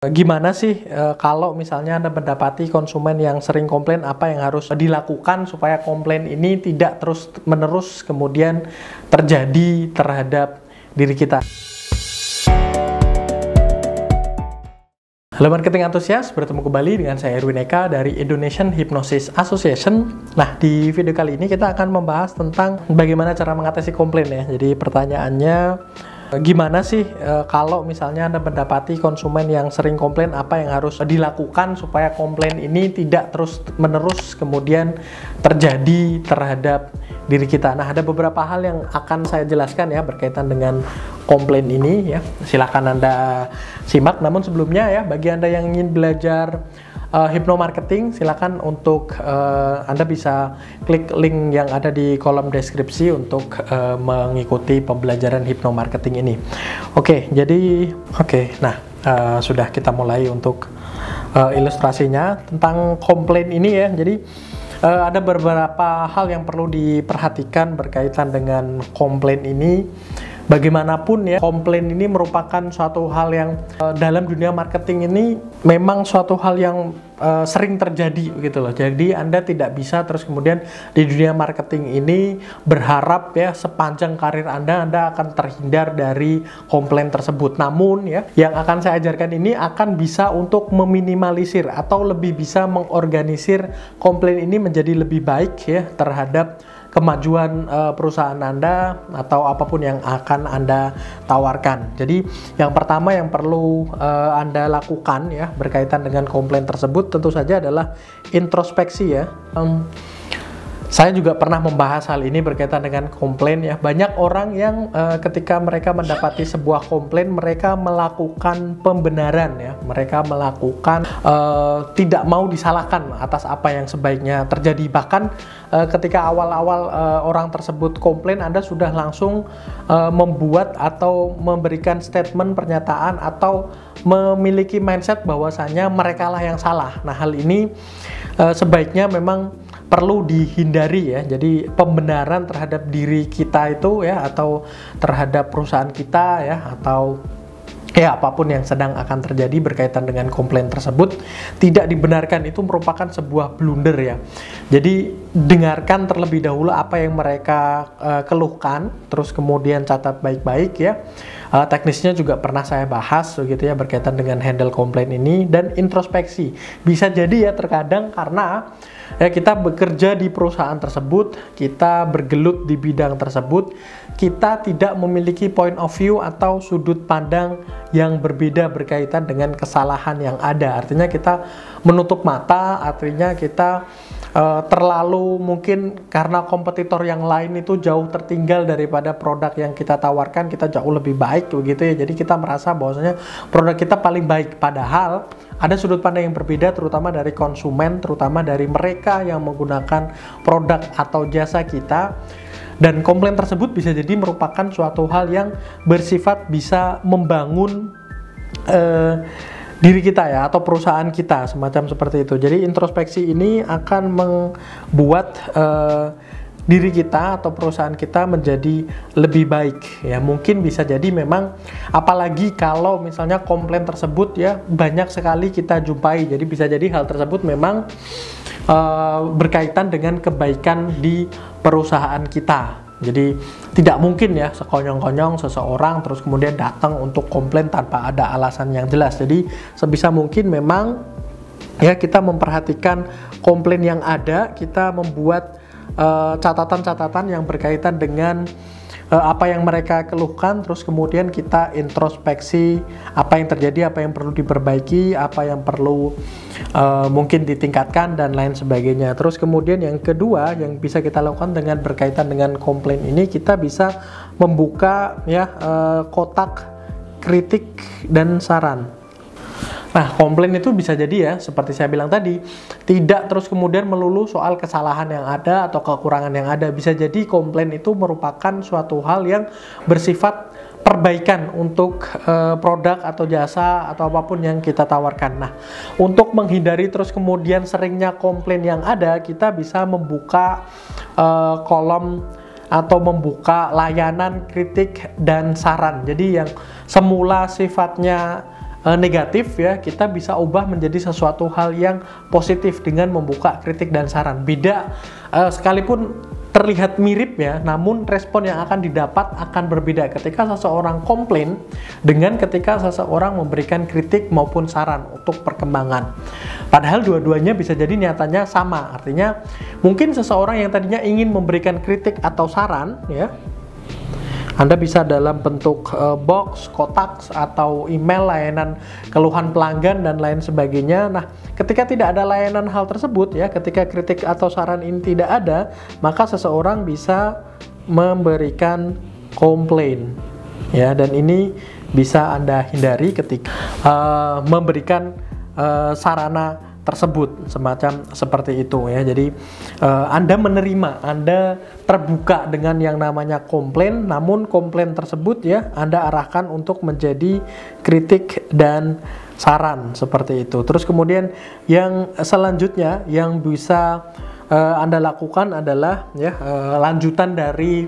Gimana sih kalau misalnya Anda mendapati konsumen yang sering komplain, apa yang harus dilakukan supaya komplain ini tidak terus-menerus kemudian terjadi terhadap diri kita? Halo marketing antusias, bertemu kembali dengan saya Erwin Eka dari Indonesian Hypnosis Association. Nah, di video kali ini kita akan membahas tentang bagaimana cara mengatasi komplain ya. Jadi pertanyaannya, gimana sih kalau misalnya Anda mendapati konsumen yang sering komplain, apa yang harus dilakukan supaya komplain ini tidak terus-menerus kemudian terjadi terhadap diri kita. Nah, ada beberapa hal yang akan saya jelaskan ya berkaitan dengan komplain ini ya. Silakan Anda simak. Namun sebelumnya ya, bagi Anda yang ingin belajar Hypno Marketing, silakan untuk Anda bisa klik link yang ada di kolom deskripsi untuk mengikuti pembelajaran Hypno Marketing ini. Nah, sudah kita mulai untuk ilustrasinya tentang komplain ini ya. Jadi ada beberapa hal yang perlu diperhatikan berkaitan dengan komplain ini. Bagaimanapun ya, komplain ini merupakan suatu hal yang dalam dunia marketing ini memang suatu hal yang sering terjadi gitu loh. Jadi Anda tidak bisa terus kemudian di dunia marketing ini berharap ya sepanjang karir Anda akan terhindar dari komplain tersebut. Namun ya, yang akan saya ajarkan ini akan bisa untuk meminimalisir atau lebih bisa mengorganisir komplain ini menjadi lebih baik ya terhadap kemajuan perusahaan Anda atau apapun yang akan Anda tawarkan. Jadi yang pertama yang perlu Anda lakukan ya berkaitan dengan komplain tersebut tentu saja adalah introspeksi ya. Saya juga pernah membahas hal ini berkaitan dengan komplain ya. Banyak orang yang ketika mereka mendapati sebuah komplain, mereka melakukan pembenaran ya. Mereka melakukan tidak mau disalahkan atas apa yang sebaiknya terjadi. Bahkan ketika awal-awal orang tersebut komplain, Anda sudah langsung membuat atau memberikan statement pernyataan atau memiliki mindset bahwasanya merekalah yang salah. Nah, hal ini sebaiknya memang perlu dihindari ya. Jadi pembenaran terhadap diri kita itu ya, atau terhadap perusahaan kita ya, atau ya apapun yang sedang akan terjadi berkaitan dengan komplain tersebut tidak dibenarkan, itu merupakan sebuah blunder ya. Jadi dengarkan terlebih dahulu apa yang mereka keluhkan, terus kemudian catat baik-baik ya. Teknisnya juga pernah saya bahas begitu ya berkaitan dengan handle komplain ini. Dan introspeksi bisa jadi ya terkadang karena ya kita bekerja di perusahaan tersebut, kita bergelut di bidang tersebut, kita tidak memiliki point of view atau sudut pandang yang berbeda berkaitan dengan kesalahan yang ada. Artinya kita menutup mata, artinya kita terlalu mungkin karena kompetitor yang lain itu jauh tertinggal daripada produk yang kita tawarkan, kita jauh lebih baik begitu ya. Jadi kita merasa bahwasanya produk kita paling baik, padahal ada sudut pandang yang berbeda terutama dari konsumen, terutama dari mereka yang menggunakan produk atau jasa kita. Dan komplain tersebut bisa jadi merupakan suatu hal yang bersifat bisa membangun diri kita ya, atau perusahaan kita, semacam seperti itu. Jadi introspeksi ini akan membuat diri kita atau perusahaan kita menjadi lebih baik ya. Mungkin bisa jadi memang, apalagi kalau misalnya komplain tersebut ya banyak sekali kita jumpai, jadi bisa jadi hal tersebut memang berkaitan dengan kebaikan di perusahaan kita. Jadi tidak mungkin ya sekonyong-konyong seseorang terus kemudian datang untuk komplain tanpa ada alasan yang jelas. Jadi sebisa mungkin memang ya kita memperhatikan komplain yang ada, kita membuat catatan-catatan yang berkaitan dengan apa yang mereka keluhkan, terus kemudian kita introspeksi apa yang terjadi, apa yang perlu diperbaiki, apa yang perlu mungkin ditingkatkan dan lain sebagainya. Terus kemudian yang kedua yang bisa kita lakukan dengan berkaitan dengan komplain ini, kita bisa membuka ya kotak kritik dan saran. Nah, komplain itu bisa jadi ya, seperti saya bilang tadi, tidak terus kemudian melulu soal kesalahan yang ada atau kekurangan yang ada. Bisa jadi komplain itu merupakan suatu hal yang bersifat perbaikan untuk produk atau jasa atau apapun yang kita tawarkan. Nah, untuk menghindari terus kemudian seringnya komplain yang ada, kita bisa membuka kolom atau membuka layanan kritik dan saran. Jadi yang semula sifatnya negatif ya, kita bisa ubah menjadi sesuatu hal yang positif dengan membuka kritik dan saran. Beda sekalipun terlihat mirip ya, namun respon yang akan didapat akan berbeda ketika seseorang komplain dengan ketika seseorang memberikan kritik maupun saran untuk perkembangan. Padahal dua-duanya bisa jadi nyatanya sama. Artinya mungkin seseorang yang tadinya ingin memberikan kritik atau saran ya, Anda bisa dalam bentuk box, kotak, atau email, layanan keluhan pelanggan, dan lain sebagainya. Nah, ketika tidak ada layanan hal tersebut ya, ketika kritik atau saran ini tidak ada, maka seseorang bisa memberikan komplain ya, dan ini bisa Anda hindari ketika memberikan sarana tersebut, semacam seperti itu ya. Jadi Anda menerima, Anda terbuka dengan yang namanya komplain, namun komplain tersebut ya Anda arahkan untuk menjadi kritik dan saran seperti itu. Terus kemudian yang selanjutnya yang bisa Anda lakukan adalah ya lanjutan dari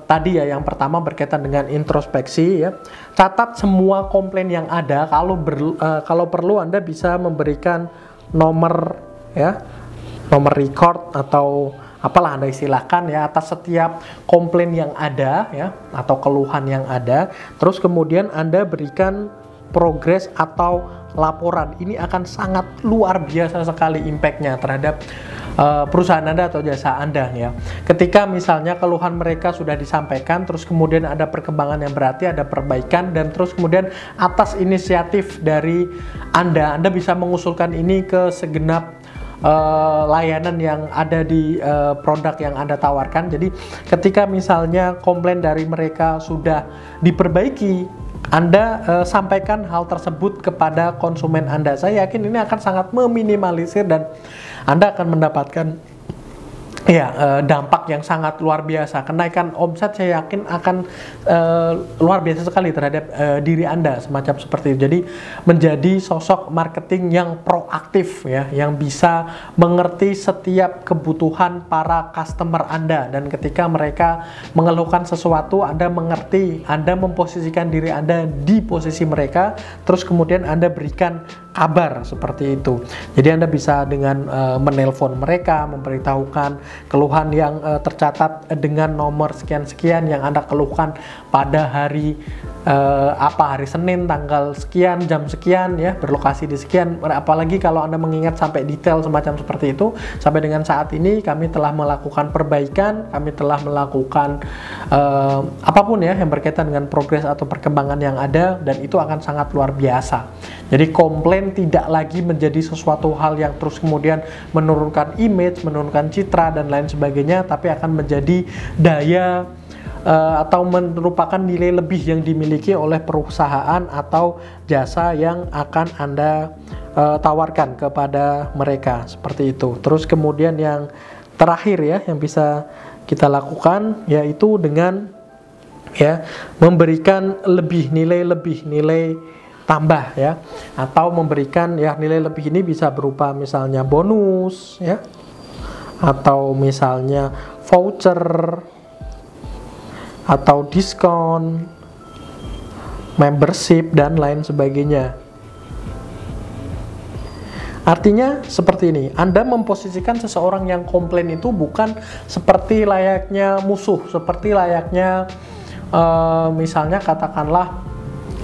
tadi ya, yang pertama berkaitan dengan introspeksi ya. Catat semua komplain yang ada. Kalau perlu Anda bisa memberikan nomor ya, nomor record atau apalah Anda istilahkan ya, atas setiap komplain yang ada ya, atau keluhan yang ada. Terus kemudian Anda berikan progres atau laporan. Ini akan sangat luar biasa sekali impact-nya terhadap perusahaan Anda atau jasa Anda ya. Ketika misalnya keluhan mereka sudah disampaikan, terus kemudian ada perkembangan yang berarti, ada perbaikan, dan terus kemudian atas inisiatif dari Anda bisa mengusulkan ini ke segenap layanan yang ada di produk yang Anda tawarkan. Jadi ketika misalnya komplain dari mereka sudah diperbaiki, Anda sampaikan hal tersebut kepada konsumen Anda. Saya yakin ini akan sangat meminimalisir dan Anda akan mendapatkan ya dampak yang sangat luar biasa. Kenaikan omset saya yakin akan luar biasa sekali terhadap diri Anda, semacam seperti itu. Jadi menjadi sosok marketing yang proaktif ya, yang bisa mengerti setiap kebutuhan para customer Anda, dan ketika mereka mengeluhkan sesuatu, Anda mengerti, Anda memposisikan diri Anda di posisi mereka, terus kemudian Anda berikan kabar seperti itu. Jadi Anda bisa dengan menelpon mereka, memberitahukan keluhan yang tercatat dengan nomor sekian-sekian yang Anda keluhkan pada hari hari Senin tanggal sekian jam sekian ya, berlokasi di sekian. Apalagi kalau Anda mengingat sampai detail semacam seperti itu, sampai dengan saat ini kami telah melakukan perbaikan, kami telah melakukan apapun ya yang berkaitan dengan progres atau perkembangan yang ada, dan itu akan sangat luar biasa. Jadi komplain tidak lagi menjadi sesuatu hal yang terus kemudian menurunkan image, menurunkan citra dan lain sebagainya, tapi akan menjadi daya atau merupakan nilai lebih yang dimiliki oleh perusahaan atau jasa yang akan Anda tawarkan kepada mereka, seperti itu. Terus kemudian yang terakhir ya yang bisa kita lakukan yaitu dengan ya memberikan nilai tambah ya, atau memberikan ya nilai lebih ini bisa berupa misalnya bonus ya, atau misalnya voucher atau diskon, membership dan lain sebagainya. Artinya seperti ini, Anda memposisikan seseorang yang komplain itu bukan seperti layaknya musuh, seperti layaknya misalnya katakanlah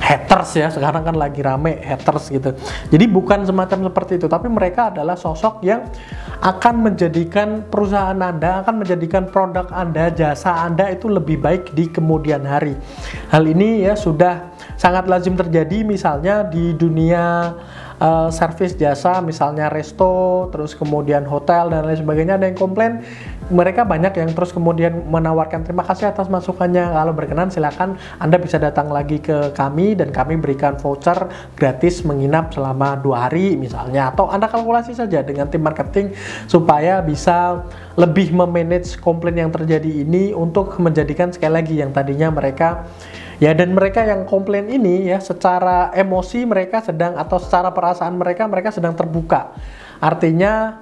haters ya, sekarang kan lagi rame haters gitu. Jadi bukan semacam seperti itu, tapi mereka adalah sosok yang akan menjadikan perusahaan Anda, akan menjadikan produk Anda, jasa Anda itu lebih baik di kemudian hari. Hal ini ya sudah sangat lazim terjadi misalnya di dunia servis jasa, misalnya resto, terus kemudian hotel dan lain sebagainya. Ada yang komplain, mereka banyak yang terus kemudian menawarkan terima kasih atas masukannya, kalau berkenan silakan Anda bisa datang lagi ke kami dan kami berikan voucher gratis menginap selama 2 hari misalnya. Atau Anda kalkulasi saja dengan tim marketing supaya bisa lebih memanage komplain yang terjadi ini untuk menjadikan sekali lagi yang tadinya mereka ya, dan mereka yang komplain ini ya secara emosi mereka sedang, atau secara perasaan mereka sedang terbuka. Artinya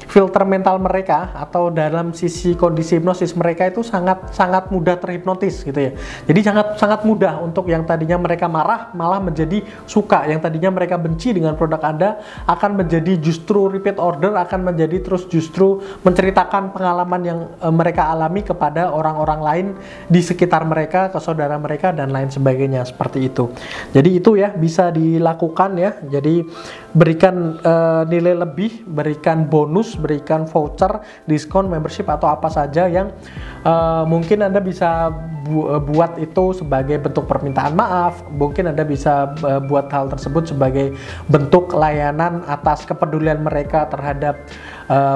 filter mental mereka atau dalam sisi kondisi hipnosis mereka itu sangat mudah terhipnotis gitu ya. Jadi sangat mudah untuk yang tadinya mereka marah malah menjadi suka, yang tadinya mereka benci dengan produk Anda akan menjadi justru repeat order, akan menjadi terus justru menceritakan pengalaman yang mereka alami kepada orang-orang lain di sekitar mereka, ke saudara mereka dan lain sebagainya seperti itu. Jadi itu ya bisa dilakukan ya. Jadi berikan nilai lebih, berikan bonus, berikan voucher, diskon, membership atau apa saja yang mungkin Anda bisa buat itu sebagai bentuk permintaan maaf. Mungkin Anda bisa buat hal tersebut sebagai bentuk layanan atas kepedulian mereka terhadap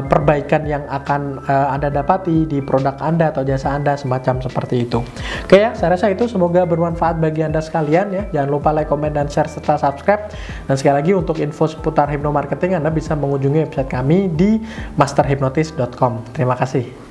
perbaikan yang akan Anda dapati di produk Anda atau jasa Anda, semacam seperti itu. Oke ya, saya rasa itu semoga bermanfaat bagi Anda sekalian ya. Jangan lupa like, komen, dan share serta subscribe. Dan sekali lagi untuk info seputar hypno marketing Anda bisa mengunjungi website kami di masterhypnotis.com. Terima kasih.